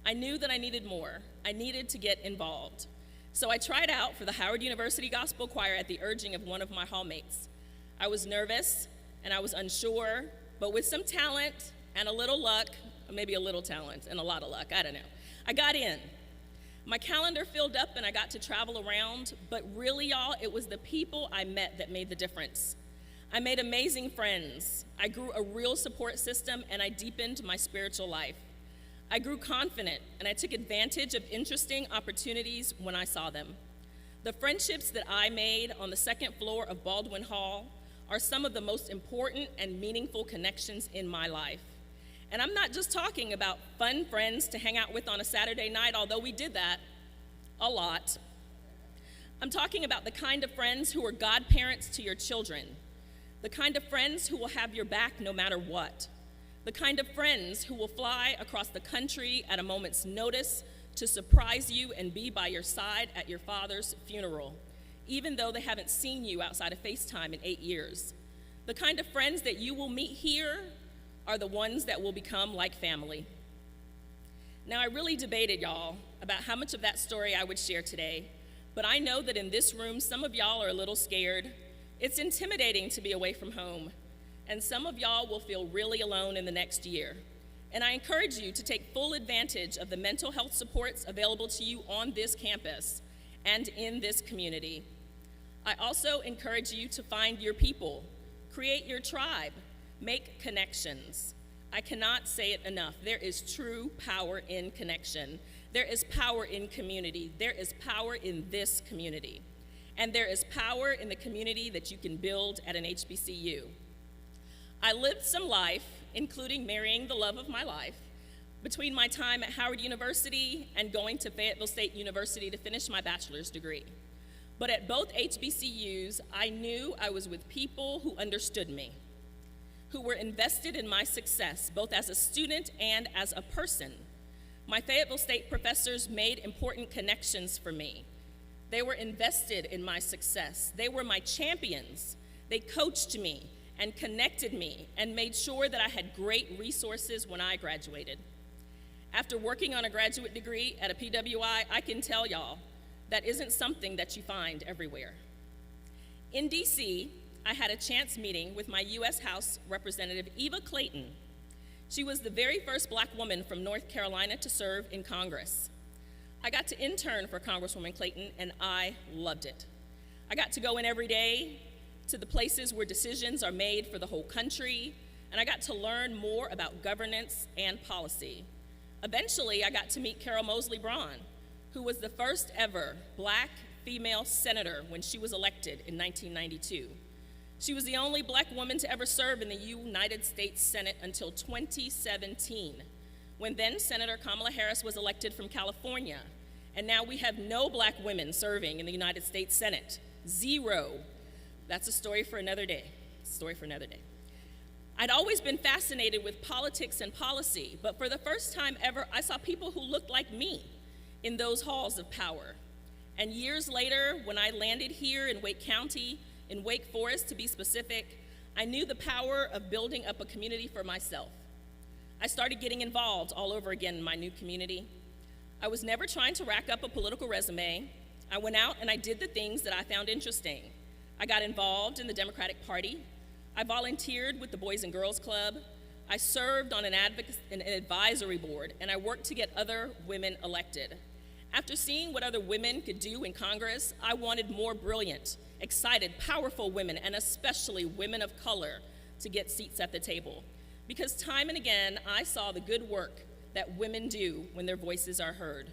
I knew that I needed more. I needed to get involved. So I tried out for the Howard University Gospel Choir at the urging of one of my hallmates. I was nervous, and I was unsure, but with some talent and a little luck, maybe a little talent and a lot of luck, I don't know, I got in. My calendar filled up and I got to travel around, but really, y'all, it was the people I met that made the difference. I made amazing friends. I grew a real support system and I deepened my spiritual life. I grew confident and I took advantage of interesting opportunities when I saw them. The friendships that I made on the second floor of Baldwin Hall are some of the most important and meaningful connections in my life. And I'm not just talking about fun friends to hang out with on a Saturday night, although we did that a lot. I'm talking about the kind of friends who are godparents to your children, the kind of friends who will have your back no matter what, the kind of friends who will fly across the country at a moment's notice to surprise you and be by your side at your father's funeral, even though they haven't seen you outside of FaceTime in 8 years. The kind of friends that you will meet here are the ones that will become like family. Now, I really debated, y'all, about how much of that story I would share today, but I know that in this room, some of y'all are a little scared. It's intimidating to be away from home, and some of y'all will feel really alone in the next year. And I encourage you to take full advantage of the mental health supports available to you on this campus and in this community. I also encourage you to find your people, create your tribe, make connections. I cannot say it enough. There is true power in connection. There is power in community. There is power in this community. And there is power in the community that you can build at an HBCU. I lived some life, including marrying the love of my life, between my time at Howard University and going to Fayetteville State University to finish my bachelor's degree. But at both HBCUs, I knew I was with people who understood me, who were invested in my success, both as a student and as a person. My Fayetteville State professors made important connections for me. They were invested in my success. They were my champions. They coached me and connected me and made sure that I had great resources when I graduated. After working on a graduate degree at a PWI, I can tell y'all that isn't something that you find everywhere. In DC, I had a chance meeting with my U.S. House Representative Eva Clayton. She was the very first Black woman from North Carolina to serve in Congress. I got to intern for Congresswoman Clayton, and I loved it. I got to go in every day to the places where decisions are made for the whole country, and I got to learn more about governance and policy. Eventually, I got to meet Carol Moseley Braun, who was the first ever Black female senator when she was elected in 1992. She was the only Black woman to ever serve in the United States Senate until 2017, when then Senator Kamala Harris was elected from California. And now we have no Black women serving in the United States Senate. 0. That's a story for another day. I'd always been fascinated with politics and policy, but for the first time ever, I saw people who looked like me in those halls of power. And years later, when I landed here in Wake County, in Wake Forest to be specific, I knew the power of building up a community for myself. I started getting involved all over again in my new community. I was never trying to rack up a political resume. I went out and I did the things that I found interesting. I got involved in the Democratic Party. I volunteered with the Boys and Girls Club. I served on an advisory board, and I worked to get other women elected. After seeing what other women could do in Congress, I wanted more brilliant, excited, powerful women, and especially women of color, to get seats at the table. Because time and again, I saw the good work that women do when their voices are heard.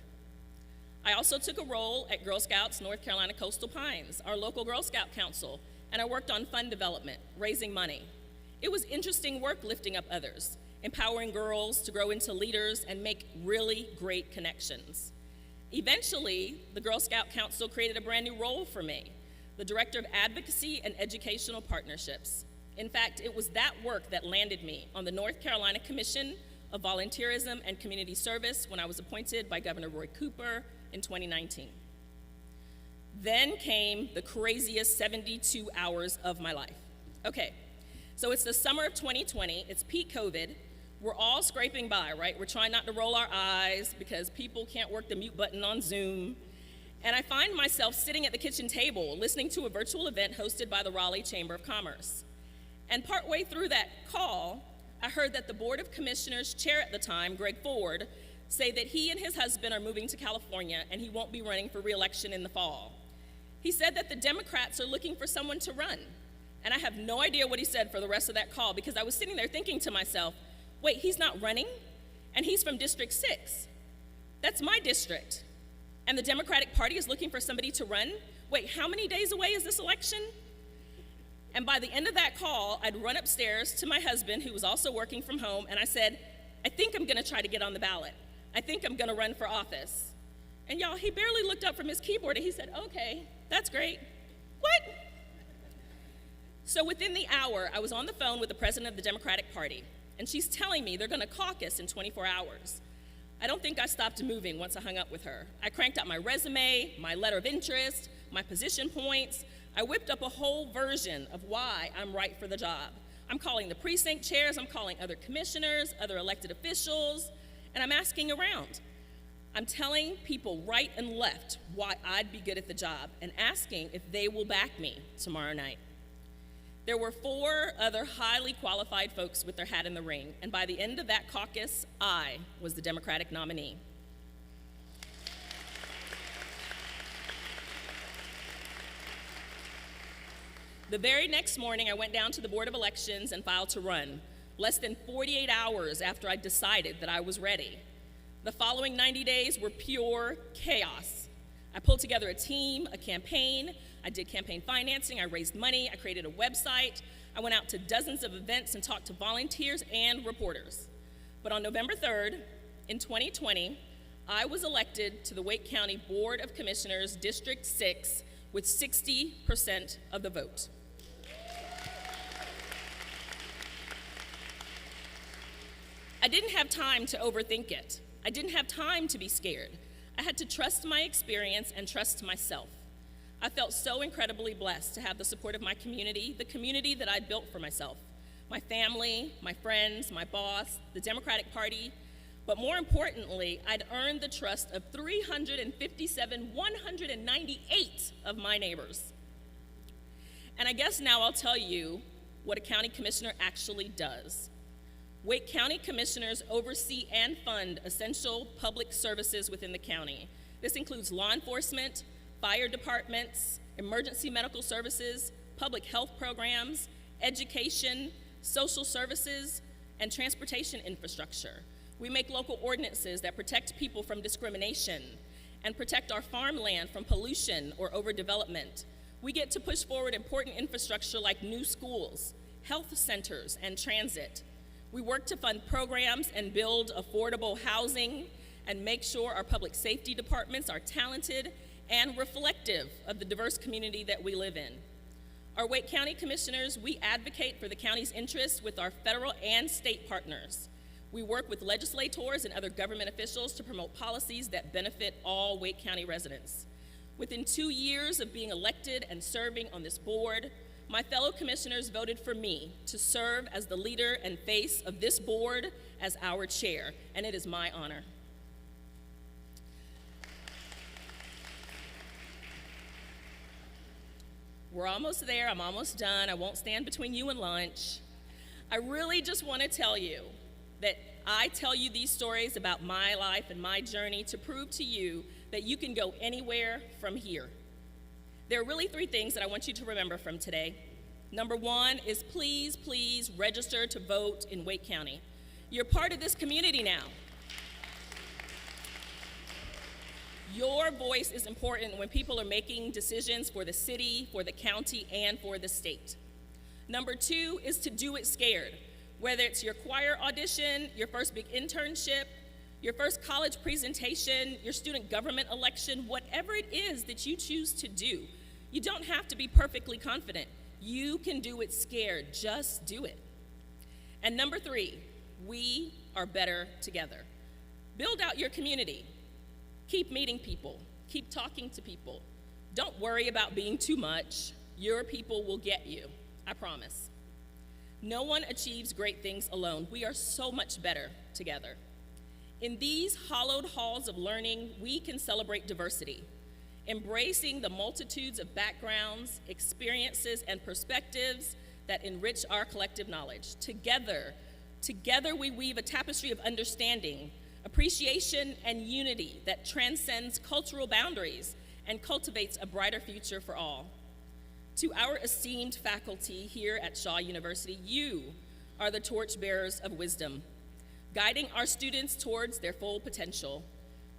I also took a role at Girl Scouts North Carolina Coastal Pines, our local Girl Scout council, and I worked on fund development, raising money. It was interesting work lifting up others, empowering girls to grow into leaders and make really great connections. Eventually, the Girl Scout Council created a brand new role for me, the Director of Advocacy and Educational Partnerships. In fact, it was that work that landed me on the North Carolina Commission of Volunteerism and Community Service when I was appointed by Governor Roy Cooper in 2019. Then came the craziest 72 hours of my life. Okay, so it's the summer of 2020, it's peak COVID. We're all scraping by, right? We're trying not to roll our eyes because people can't work the mute button on Zoom. And I find myself sitting at the kitchen table listening to a virtual event hosted by the Raleigh Chamber of Commerce. And partway through that call, I heard that the Board of Commissioners chair at the time, Greg Ford, say that he and his husband are moving to California and he won't be running for re-election in the fall. He said that the Democrats are looking for someone to run. And I have no idea what he said for the rest of that call because I was sitting there thinking to myself, wait, he's not running? And he's from District 6. That's my district. And the Democratic Party is looking for somebody to run? Wait, how many days away is this election? And by the end of that call, I'd run upstairs to my husband, who was also working from home, and I said, I think I'm gonna try to get on the ballot. I think I'm gonna run for office. And y'all, he barely looked up from his keyboard and he said, okay, that's great. What? So within the hour, I was on the phone with the president of the Democratic Party, and she's telling me they're gonna caucus in 24 hours. I don't think I stopped moving once I hung up with her. I cranked out my resume, my letter of interest, my position points. I whipped up a whole version of why I'm right for the job. I'm calling the precinct chairs, I'm calling other commissioners, other elected officials, and I'm asking around. I'm telling people right and left why I'd be good at the job and asking if they will back me tomorrow night. There were 4 other highly qualified folks with their hat in the ring, and by the end of that caucus, I was the Democratic nominee. The very next morning, I went down to the Board of Elections and filed to run, less than 48 hours after I decided that I was ready. The following 90 days were pure chaos. I pulled together a team, a campaign. I did campaign financing, I raised money, I created a website. I went out to dozens of events and talked to volunteers and reporters. But on November 3rd, in 2020, I was elected to the Wake County Board of Commissioners, District 6, with 60% of the vote. I didn't have time to overthink it. I didn't have time to be scared. I had to trust my experience and trust myself. I felt so incredibly blessed to have the support of my community, the community that I'd built for myself, my family, my friends, my boss, the Democratic Party, but more importantly, I'd earned the trust of 198 of my neighbors. And I guess now I'll tell you what a county commissioner actually does. Wake County commissioners oversee and fund essential public services within the county. This includes law enforcement, fire departments, emergency medical services, public health programs, education, social services, and transportation infrastructure. We make local ordinances that protect people from discrimination and protect our farmland from pollution or overdevelopment. We get to push forward important infrastructure like new schools, health centers, and transit. We work to fund programs and build affordable housing and make sure our public safety departments are talented and reflective of the diverse community that we live in. Our Wake County commissioners, we advocate for the county's interests with our federal and state partners. We work with legislators and other government officials to promote policies that benefit all Wake County residents. Within 2 years of being elected and serving on this board, my fellow commissioners voted for me to serve as the leader and face of this board as our chair, and it is my honor. We're almost there, I'm almost done. I won't stand between you and lunch. I really just want to tell you that I tell you these stories about my life and my journey to prove to you that you can go anywhere from here. There are really 3 things that I want you to remember from today. Number 1 is please, please register to vote in Wake County. You're part of this community now. Your voice is important when people are making decisions for the city, for the county, and for the state. Number 2 is to do it scared. Whether it's your choir audition, your first big internship, your first college presentation, your student government election, whatever it is that you choose to do, you don't have to be perfectly confident. You can do it scared. Just do it. And number 3, we are better together. Build out your community. Keep meeting people. Keep talking to people. Don't worry about being too much. Your people will get you, I promise. No one achieves great things alone. We are so much better together. In these hallowed halls of learning, we can celebrate diversity, embracing the multitudes of backgrounds, experiences, and perspectives that enrich our collective knowledge. Together we weave a tapestry of understanding, appreciation, and unity that transcends cultural boundaries and cultivates a brighter future for all. To our esteemed faculty here at Shaw University, you are the torchbearers of wisdom, guiding our students towards their full potential.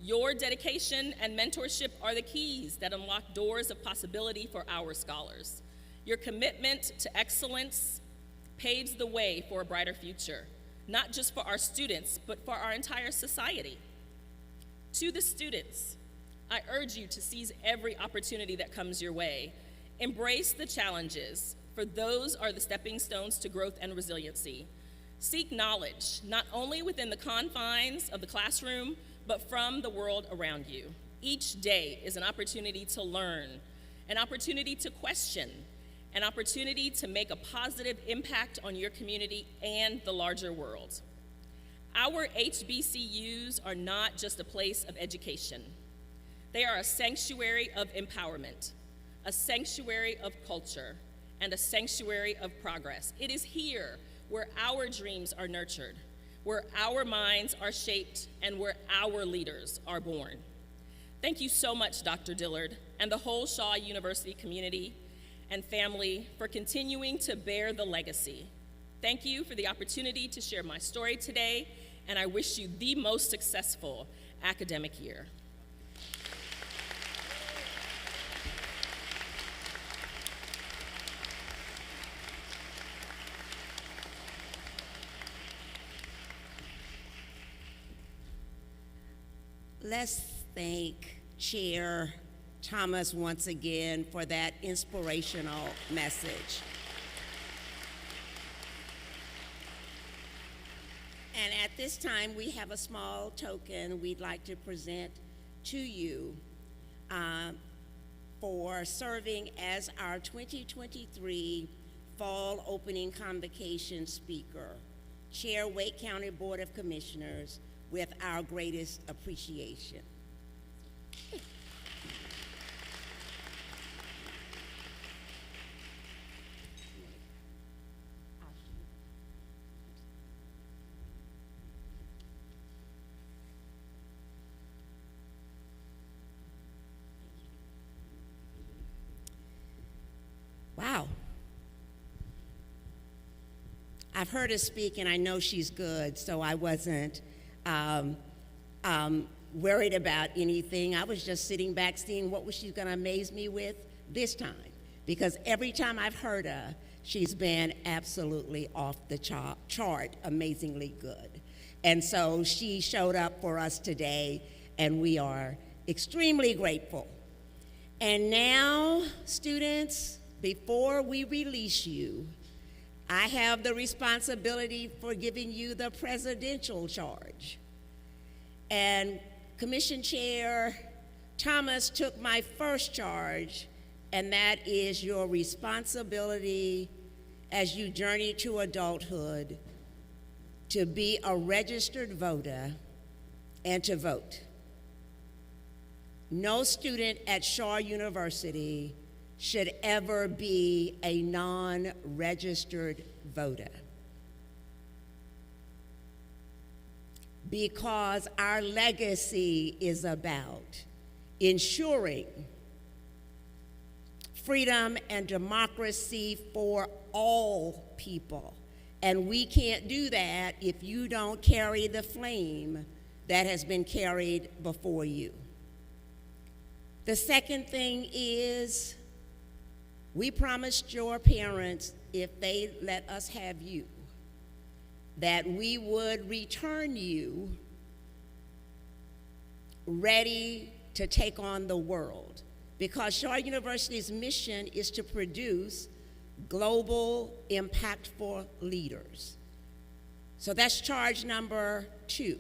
Your dedication and mentorship are the keys that unlock doors of possibility for our scholars. Your commitment to excellence paves the way for a brighter future, not just for our students, but for our entire society. To the students, I urge you to seize every opportunity that comes your way. Embrace the challenges, for those are the stepping stones to growth and resiliency. Seek knowledge, not only within the confines of the classroom, but from the world around you. Each day is an opportunity to learn, an opportunity to question, an opportunity to make a positive impact on your community and the larger world. Our HBCUs are not just a place of education. They are a sanctuary of empowerment, a sanctuary of culture, and a sanctuary of progress. It is here where our dreams are nurtured, where our minds are shaped, and where our leaders are born. Thank you so much, Dr. Dillard, and the whole Shaw University community and family for continuing to bear the legacy. Thank you for the opportunity to share my story today, and I wish you the most successful academic year. Let's thank Chair Thomas once again for that inspirational message. And at this time, we have a small token we'd like to present to you for serving as our 2023 Fall Opening Convocation Speaker. Chair Wake County Board of Commissioners, with our greatest appreciation. Wow. I've heard her speak, and I know she's good, so I wasn't worried about anything. I was just sitting back seeing what was she going to amaze me with this time, because every time I've heard her, she's been absolutely off the chart, amazingly good. And so she showed up for us today, and we are extremely grateful. And now, students, before we release you, I have the responsibility for giving you the presidential charge. And Commission Chair Thomas took my first charge, and that is your responsibility as you journey to adulthood to be a registered voter and to vote. No student at Shaw University should ever be a non-registered voter, because our legacy is about ensuring freedom and democracy for all people. And we can't do that if you don't carry the flame that has been carried before you. The second thing is, we promised your parents, if they let us have you, that we would return you ready to take on the world, because Shaw University's mission is to produce global, impactful leaders. So that's charge number 2.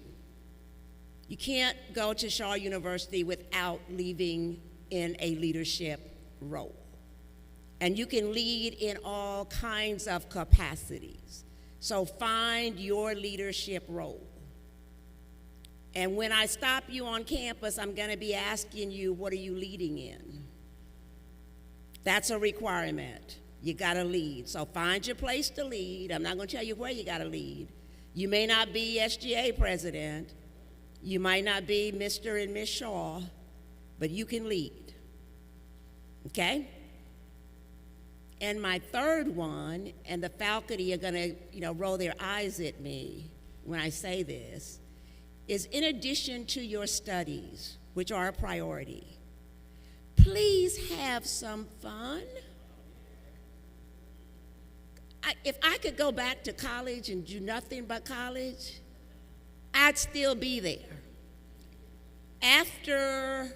You can't go to Shaw University without leaving in a leadership role. And you can lead in all kinds of capacities. So find your leadership role. And when I stop you on campus, I'm going to be asking you, what are you leading in? That's a requirement. You got to lead. So find your place to lead. I'm not going to tell you where you got to lead. You may not be SGA president. You might not be Mr. and Miss Shaw, but you can lead. Okay? And my third one, and the faculty are going to, roll their eyes at me when I say this, is in addition to your studies, which are a priority, please have some fun. If I could go back to college and do nothing but college, I'd still be there. After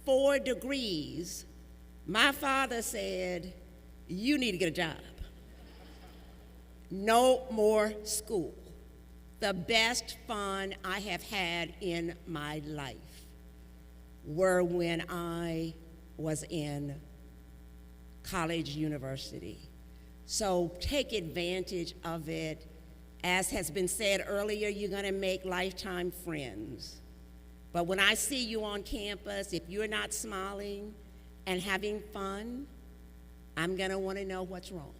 4 degrees, my father said, you need to get a job. No more school. The best fun I have had in my life were when I was in college, university. So take advantage of it. As has been said earlier, you're going to make lifetime friends. But when I see you on campus, if you're not smiling and having fun, I'm going to want to know what's wrong.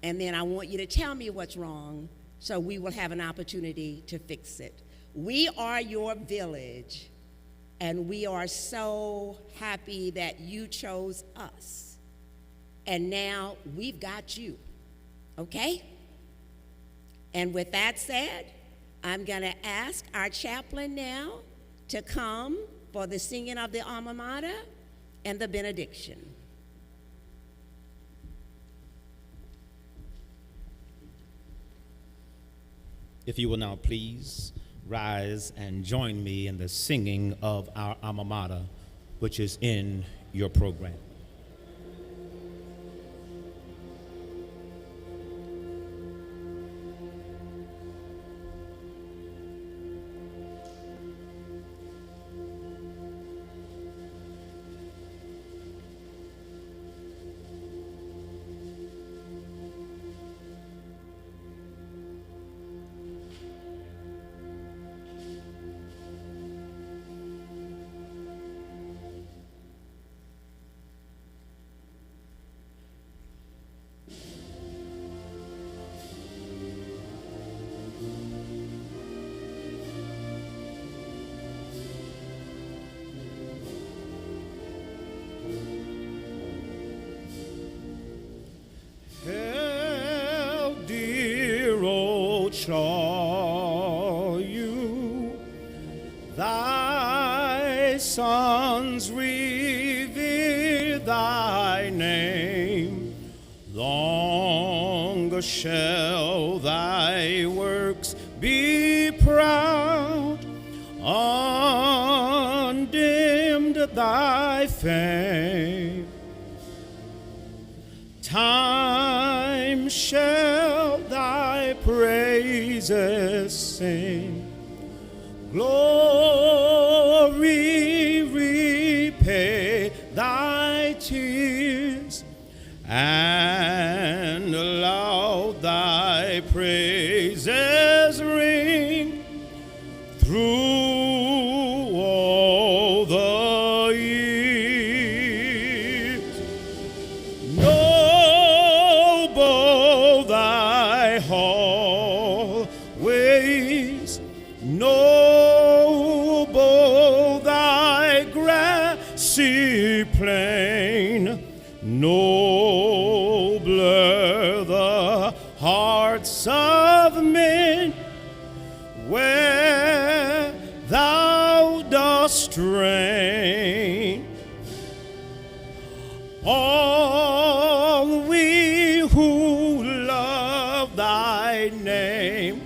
And then I want you to tell me what's wrong so we will have an opportunity to fix it. We are your village, and we are so happy that you chose us. And now we've got you, okay? And with that said, I'm going to ask our chaplain now to come for the singing of the alma mater and the benediction. If you will now please rise and join me in the singing of our alma mater, which is in your program. show you thy sons revere thy name. Long shall thy works be proud, undimmed thy fame. Time shall thy praises sing, glory repay thy tears, and loud thy praises ring through all the years. Noble thy hallways, noble thy grassy plain, nobler the hearts of men where thou dost reign. All we who love thy name,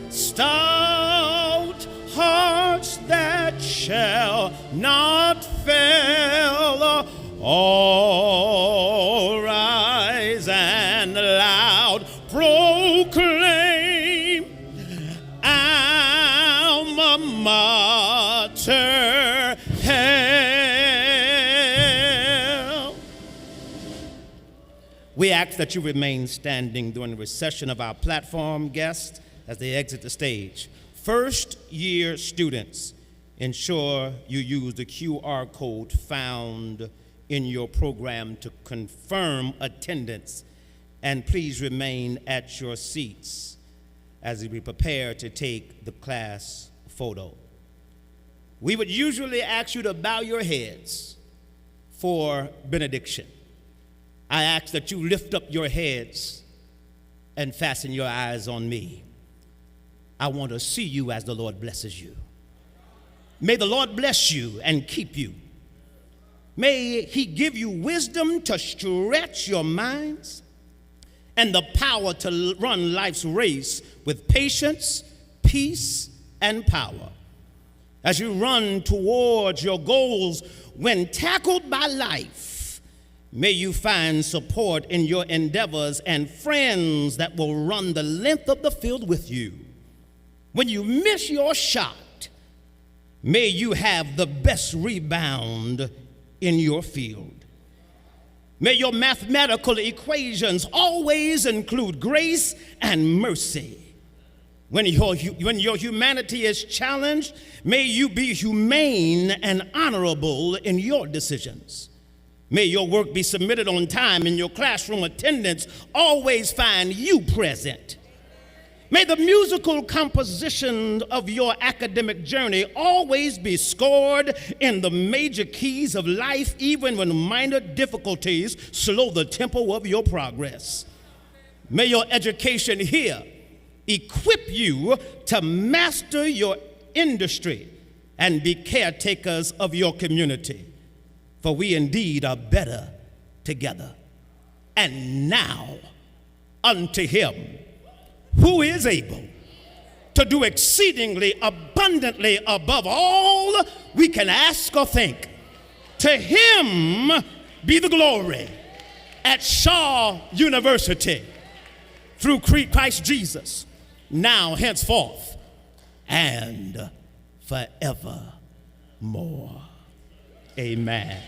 stout hearts that shall not fail, all rise and loud proclaim, Alma Mater hail. We ask that you remain standing during the recession of our platform guests as they exit the stage. First year students, ensure you use the QR code found in your program to confirm attendance, and please remain at your seats as we prepare to take the class photo. We would usually ask you to bow your heads for benediction. I ask that you lift up your heads and fasten your eyes on me. I want to see you as the Lord blesses you. May the Lord bless you and keep you. May he give you wisdom to stretch your minds and the power to run life's race with patience, peace, and power. As you run towards your goals when tackled by life, may you find support in your endeavors and friends that will run the length of the field with you. When you miss your shot, may you have the best rebound in your field. May your mathematical equations always include grace and mercy. When your humanity is challenged, may you be humane and honorable in your decisions. May your work be submitted on time and your classroom attendance always find you present. May the musical composition of your academic journey always be scored in the major keys of life, even when minor difficulties slow the tempo of your progress. May your education here equip you to master your industry and be caretakers of your community, for we indeed are better together. And now unto him who is able to do exceedingly abundantly above all we can ask or think. To him be the glory at Shaw University through Christ Jesus, now, henceforth, and forevermore. Amen.